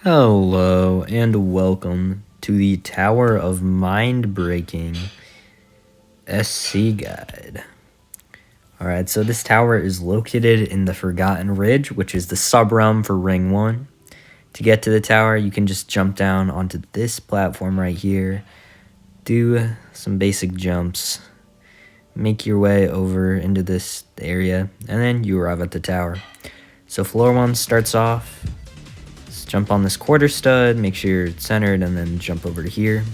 Hello and welcome to the Tower of Mind Breaking SC Guide. Alright, so this tower is located in the Forgotten Ridge, which is the sub-realm for Ring 1. To get to the tower, you can just jump down onto this platform right here, do some basic jumps, make your way over into this area, and then you arrive at the tower. So floor 1 starts off. Jump on this quarter stud, make sure you're centered, and then jump over to here.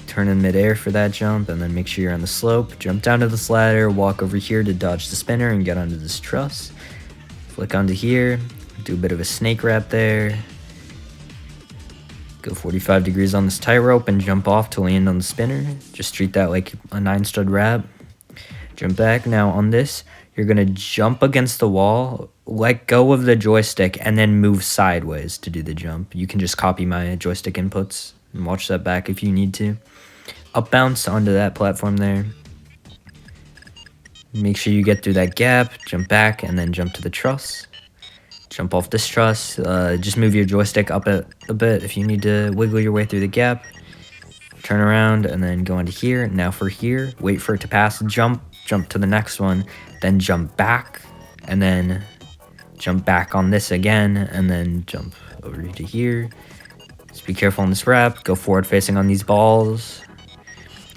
Turn in midair for that jump, and then make sure you're on the slope. Jump down to this ladder, walk over here to dodge the spinner and get onto this truss. Flick onto here, do a bit of a snake wrap there. Go 45 degrees on this tightrope and jump off to land on the spinner. Just treat that like a 9-stud wrap. Jump back. Now on this, you're going to jump against the wall, let go of the joystick, and then move sideways to do the jump. You can just copy my joystick inputs and watch that back if you need to. Up bounce onto that platform there. Make sure you get through that gap, jump back, and then jump to the truss. Jump off this truss. Just move your joystick up a bit if you need to wiggle your way through the gap. Turn around and then go into here. Now for here, wait for it to pass, jump to the next one, then jump back, and then jump back on this again, and then jump over to here. Just be careful on this wrap, go forward facing on these balls.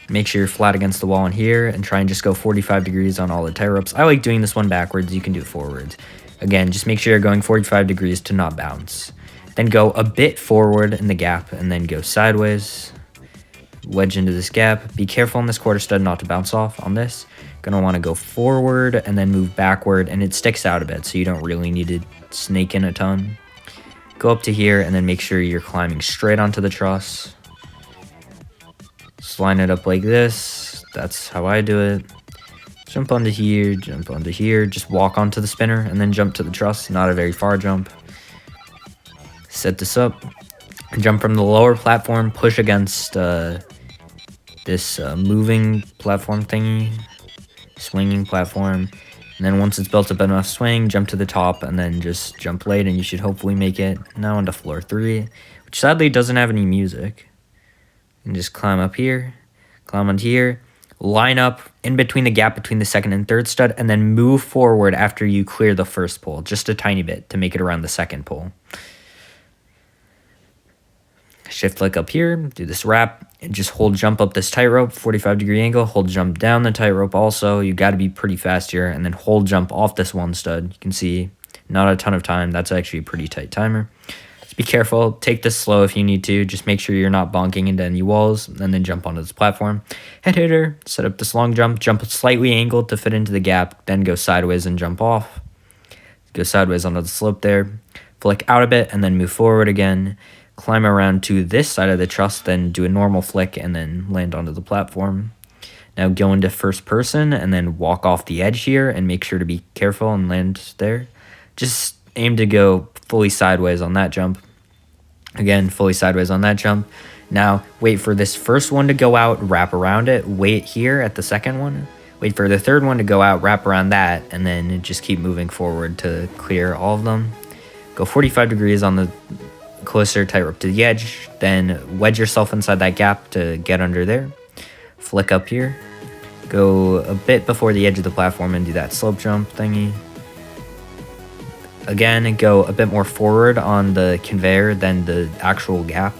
Make sure you're flat against the wall in here, and try and just go 45 degrees on all the tie ropes. I like doing this one backwards, you can do it forwards. Again, just make sure you're going 45 degrees to not bounce. Then go a bit forward in the gap, and then go sideways. Wedge into this gap. Be careful on this quarter stud not to bounce off on this. Gonna want to go forward and then move backward, and it sticks out a bit, so you don't really need to snake in a ton. Go up to here and then make sure you're climbing straight onto the truss. Just line it up like this. That's how I do it. Jump onto here, jump onto here. Just walk onto the spinner and then jump to the truss. Not a very far jump. Set this up. Jump from the lower platform, push against this moving platform thingy, swinging platform, and then once it's built up enough swing, jump to the top and then just jump late, and you should hopefully make it. Now onto floor 3, which sadly doesn't have any music. And just climb up here, climb onto here, line up in between the gap between the second and third stud, and then move forward after you clear the first pole, just a tiny bit to make it around the second pole. Shift click up here, do this wrap, and just hold jump up this tightrope, 45-degree angle, hold jump down the tightrope also. You got to be pretty fast here, and then hold jump off this one stud. You can see not a ton of time. That's actually a pretty tight timer. Just be careful. Take this slow if you need to. Just make sure you're not bonking into any walls, and then jump onto this platform. Head hitter, set up this long jump slightly angled to fit into the gap, then go sideways and jump off. Go sideways onto the slope there. Flick out a bit, and then move forward again. Climb around to this side of the truss, then do a normal flick, and then land onto the platform. Now go into first person, and then walk off the edge here, and make sure to be careful and land there. Just aim to go fully sideways on that jump. Again, fully sideways on that jump. Now wait for this first one to go out, wrap around it, wait here at the second one. Wait for the third one to go out, wrap around that, and then just keep moving forward to clear all of them. Go 45 degrees on the closer tightrope to the edge, then wedge yourself inside that gap to get under there. Flick up here, go a bit before the edge of the platform and do that slope jump thingy. Again, go a bit more forward on the conveyor than the actual gap.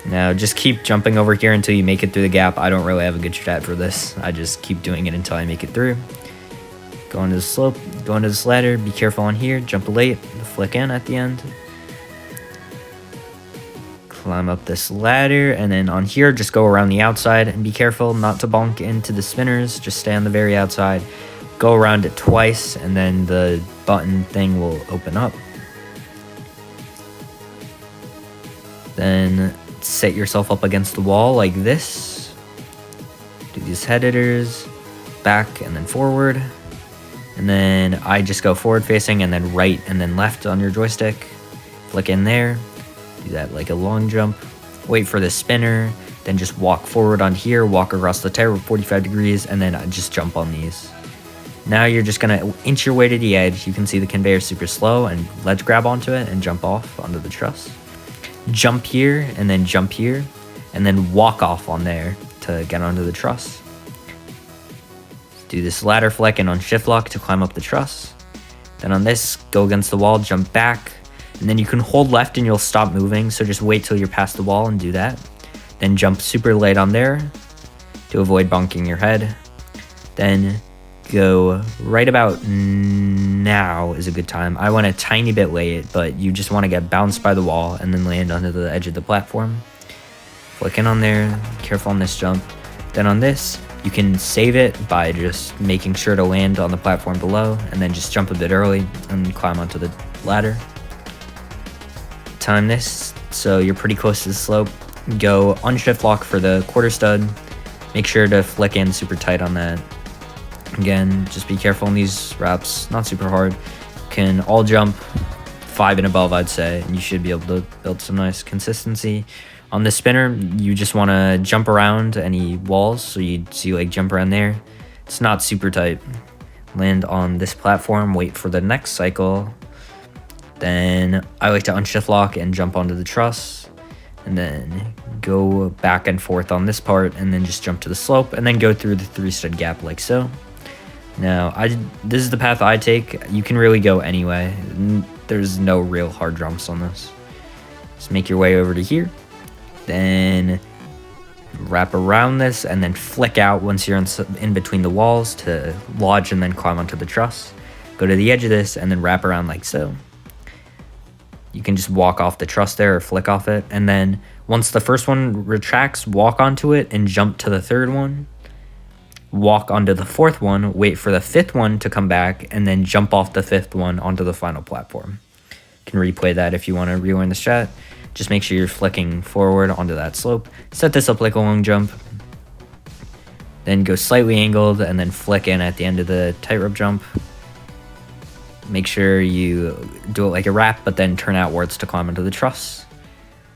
Now just keep jumping over here until you make it through the gap. I don't really have a good strat for this. I just keep doing it until I make it through. Go into the slope, go into this ladder, be careful on here, jump late, flick in at the end. Climb up this ladder, and then on here, just go around the outside, and be careful not to bonk into the spinners, just stay on the very outside. Go around it twice, and then the button thing will open up. Then set yourself up against the wall like this. Do these head hitters, back and then forward. And then I just go forward facing and then right and then left on your joystick. Flick in there. Do that like a long jump. Wait for the spinner. Then just walk forward on here. Walk across the tire with 45 degrees. And then I just jump on these. Now you're just gonna inch your way to the edge. You can see the conveyor super slow, and ledge grab onto it and jump off onto the truss. Jump here and then jump here, and then walk off on there to get onto the truss. Do this ladder flick and on shift lock to climb up the truss. Then on this, go against the wall, jump back, and then you can hold left and you'll stop moving, so just wait till you're past the wall and do that. Then jump super late on there to avoid bonking your head. Then go right about now is a good time. I went a tiny bit late, but you just want to get bounced by the wall and then land onto the edge of the platform. Flick in on there, careful on this jump. Then on this, you can save it by just making sure to land on the platform below and then just jump a bit early and climb onto the ladder. Time this so you're pretty close to the slope. Go unshift lock for the quarter stud. Make sure to flick in super tight on that. Again, just be careful in these wraps, not super hard. Can all jump 5 and above, I'd say, and you should be able to build some nice consistency. On the spinner, you just want to jump around any walls, so you'd see like jump around there. It's not super tight. Land on this platform, wait for the next cycle. Then I like to unshift lock and jump onto the truss, and then go back and forth on this part, and then just jump to the slope, and then go through the 3-stud gap like so. Now, this is the path I take. You can really go anyway. There's no real hard jumps on this. Just make your way over to here. Then wrap around this and then flick out once you're in between the walls to lodge and then climb onto the truss. Go to the edge of this and then wrap around like so. You can just walk off the truss there or flick off it. And then once the first one retracts, walk onto it and jump to the third one. Walk onto the fourth one, wait for the fifth one to come back, and then jump off the fifth one onto the final platform. You can replay that if you want to relearn the strat. Just make sure you're flicking forward onto that slope. Set this up like a long jump. Then go slightly angled and then flick in at the end of the tightrope jump. Make sure you do it like a wrap, but then turn outwards to climb into the truss.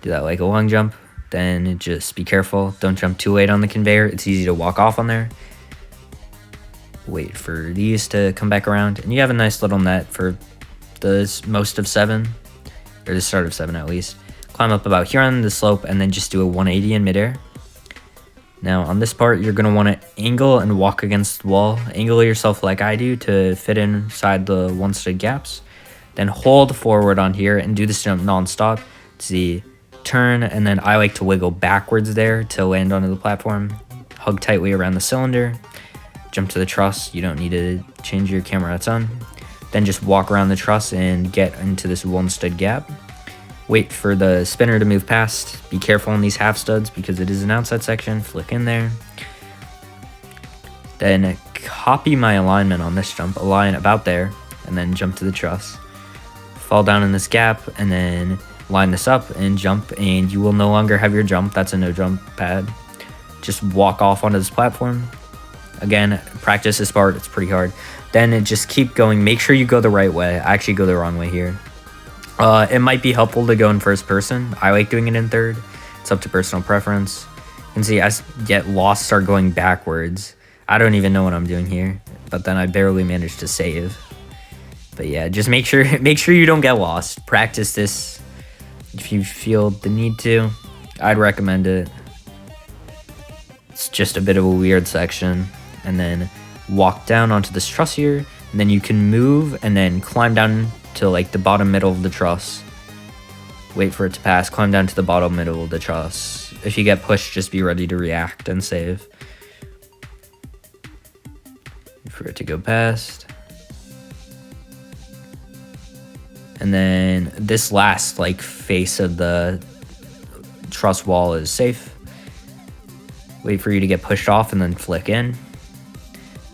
Do that like a long jump. Then just be careful. Don't jump too late on the conveyor. It's easy to walk off on there. Wait for these to come back around. And you have a nice little net for the most of 7. Or the start of 7 at least. Climb up about here on the slope and then just do a 180 in midair. Now on this part, you're going to want to angle and walk against the wall. Angle yourself like I do to fit inside the 1-stud gaps. Then hold forward on here and do this jump non-stop. See, turn, and then I like to wiggle backwards there to land onto the platform. Hug tightly around the cylinder. Jump to the truss. You don't need to change your camera a ton. Then just walk around the truss and get into this 1-stud gap. Wait for the spinner to move past. Be careful on these half studs because it is an outside section. Flick in there. Then copy my alignment on this jump. Align about there and then jump to the truss. Fall down in this gap and then line this up and jump, and you will no longer have your jump. That's a no jump pad. Just walk off onto this platform. Again, practice this part. It's pretty hard. Then just keep going. Make sure you go the right way. I actually go the wrong way here. It might be helpful to go in first person. I like doing it in third. It's up to personal preference. You can see I get lost, start going backwards. I don't even know what I'm doing here, but then I barely managed to save. But yeah, just make sure you don't get lost. Practice this if you feel the need to. I'd recommend it. It's just a bit of a weird section. And then walk down onto this truss here, and then you can move and then climb down to like the bottom middle of the truss. Wait for it to pass, climb down to the bottom middle of the truss. If you get pushed, just be ready to react and save. Wait for it to go past. And then this last like face of the truss wall is safe. Wait for you to get pushed off and then flick in.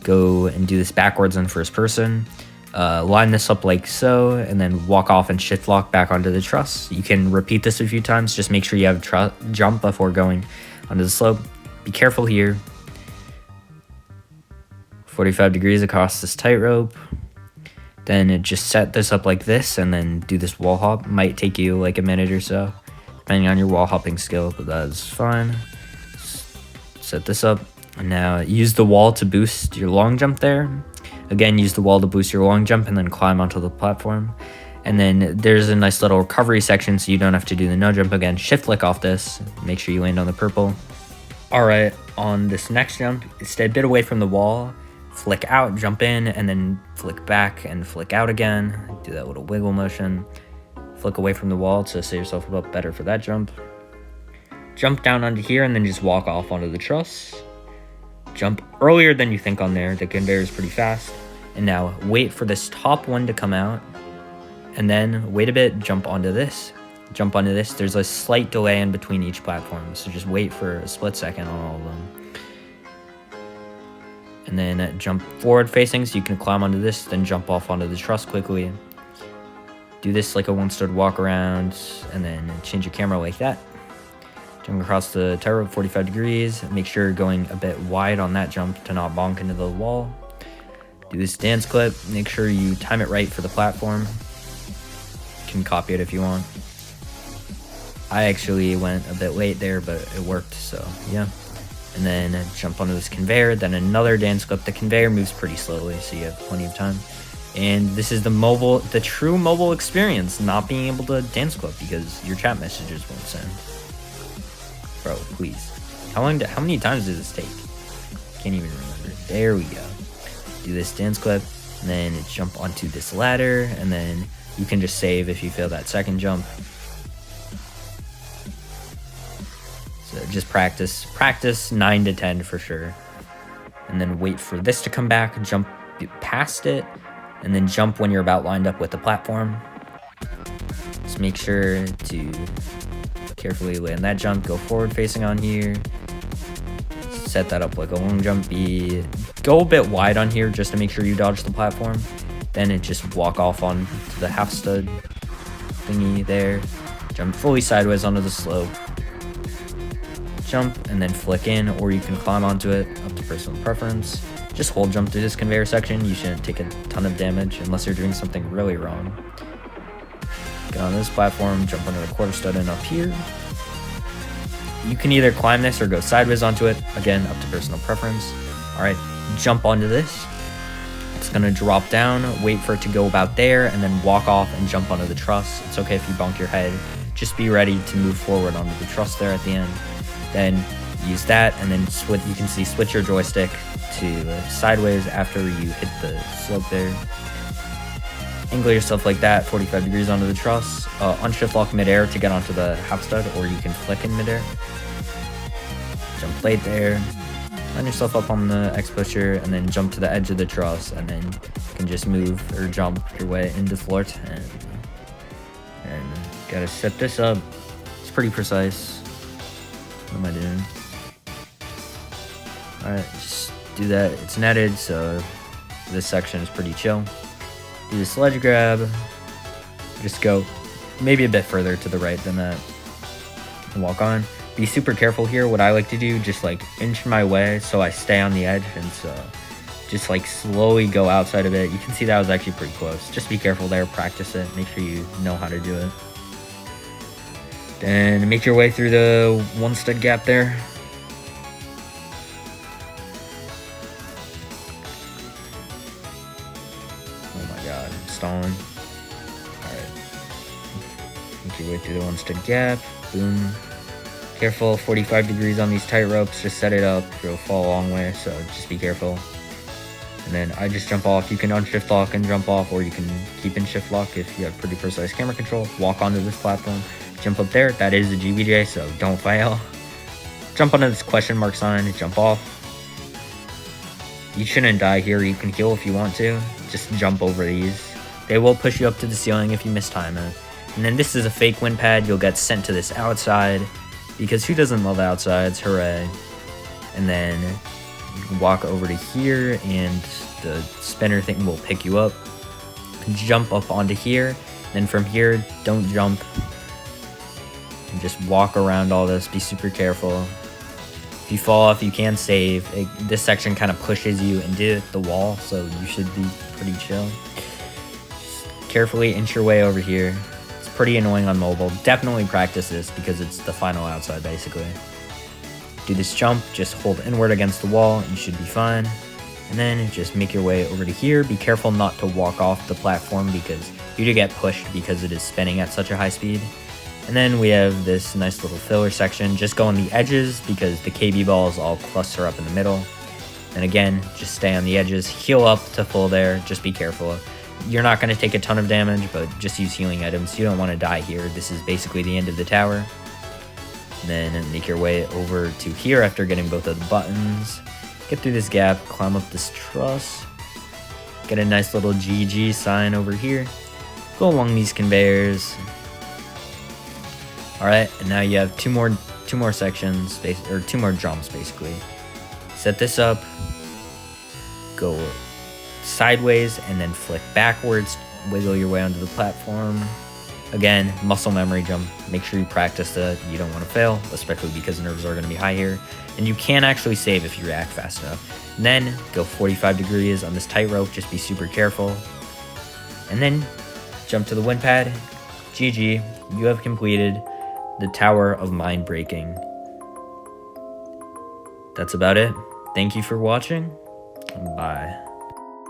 Go and do this backwards in first person. Line this up like so, and then walk off and shift lock back onto the truss. You can repeat this a few times. Just make sure you have jump before going onto the slope. Be careful here. 45 degrees across this tightrope. Then just set this up like this and then do this wall hop. Might take you like a minute or so, depending on your wall hopping skill, but that is fine. Set this up. And now use the wall to boost your long jump there. Again, use the wall to boost your long jump and then climb onto the platform. And then there's a nice little recovery section so you don't have to do the no jump again. Shift flick off this, make sure you land on the purple. All right, on this next jump, stay a bit away from the wall, flick out, jump in, and then flick back and flick out again. Do that little wiggle motion. Flick away from the wall to set yourself up better for that jump. Jump down onto here and then just walk off onto the truss. Jump earlier than you think on there. The conveyor is pretty fast. And now wait for this top one to come out. And then wait a bit, jump onto this. Jump onto this. There's a slight delay in between each platform. So just wait for a split second on all of them. And then jump forward facing so you can climb onto this. Then jump off onto the truss quickly. Do this like a one-stood walk around. And then change your camera like that. Jump across the tightrope 45 degrees. Make sure you're going a bit wide on that jump to not bonk into the wall. Do this dance clip. Make sure you time it right for the platform. You can copy it if you want. I actually went a bit late there, but it worked, so yeah. And then jump onto this conveyor, then another dance clip. The conveyor moves pretty slowly, so you have plenty of time. And this is the true mobile experience, not being able to dance clip because your chat messages won't send. Bro, please. How many times did this take? Can't even remember. There we go. Do this dance clip, and then jump onto this ladder, and then you can just save if you fail that second jump. So just practice 9 to 10 for sure. And then wait for this to come back, jump past it, and then jump when you're about lined up with the platform. Just make sure to carefully land that jump, go forward facing on here. Set that up like a long jump. Go a bit wide on here just to make sure you dodge the platform. Then it just walk off onto the half stud thingy there. Jump fully sideways onto the slope. Jump and then flick in, or you can climb onto it, up to personal preference. Just hold jump through this conveyor section. You shouldn't take a ton of damage unless you're doing something really wrong. Get on this platform, jump under the quarter stud and up here. You can either climb this or go sideways onto it. Again, up to personal preference. All right, jump onto this. It's gonna drop down, wait for it to go about there, and then walk off and jump onto the truss. It's okay if you bonk your head. Just be ready to move forward onto the truss there at the end. Then use that, and then you can see switch your joystick to sideways after you hit the slope there. Angle yourself like that, 45 degrees onto the truss. Unshift lock midair to get onto the half stud, or you can flick in midair. Jump late there. Line yourself up on the X pusher, and then jump to the edge of the truss, and then you can just move or jump your way into floor 10. And gotta set this up. It's pretty precise. What am I doing? Alright, just do that. It's netted, so this section is pretty chill. Do the sledge grab. Just go maybe a bit further to the right than that. And walk on. Be super careful here. What I like to do, just like inch my way so I stay on the edge, and so just like slowly go outside of it. You can see that was actually pretty close. Just be careful there, practice it, make sure you know how to do it. Then make your way through the one stud gap there. Oh my god, I'm stalling. Alright. Make your way through the one stud gap. Boom. Careful, 45 degrees on these tight ropes. Just set it up. It'll fall a long way, so just be careful. And then I just jump off. You can unshift lock and jump off, or you can keep in shift lock if you have pretty precise camera control. Walk onto this platform. Jump up there. That is a GBJ, so don't fail. Jump onto this question mark sign. Jump off. You shouldn't die here. You can heal if you want to. Just jump over these. They will push you up to the ceiling if you mistime it. And then this is a fake wind pad. You'll get sent to this outside, because who doesn't love outsides? Hooray. And then you can walk over to here, and the spinner thing will pick you up. Jump up onto here. Then from here, don't jump. And just walk around all this. Be super careful. If you fall off, you can save. This section kind of pushes you into the wall, so you should be pretty chill. Just carefully inch your way over here. It's pretty annoying on mobile. Definitely practice this because it's the final outside, basically. Do this jump. Just hold inward against the wall. You should be fine. And then just make your way over to here. Be careful not to walk off the platform because you do get pushed because it is spinning at such a high speed. And then we have this nice little filler section. Just go on the edges because the KB balls all cluster up in the middle. And again, just stay on the edges. Heal up to full there. Just be careful. You're not going to take a ton of damage, but just use healing items. You don't want to die here. This is basically the end of the tower. And then make your way over to here after getting both of the buttons. Get through this gap, climb up this truss. Get a nice little GG sign over here. Go along these conveyors. Alright, and now you have two more sections, or two more jumps basically. Set this up, go sideways, and then flick backwards, wiggle your way onto the platform. Again, muscle memory jump. Make sure you practice that. You don't want to fail, especially because nerves are going to be high here. And you can actually save if you react fast enough. And then go 45 degrees on this tightrope. Just be super careful. And then jump to the wind pad. GG. You have completed the Tower of Mind Breaking. That's about it. Thank you for watching. Bye.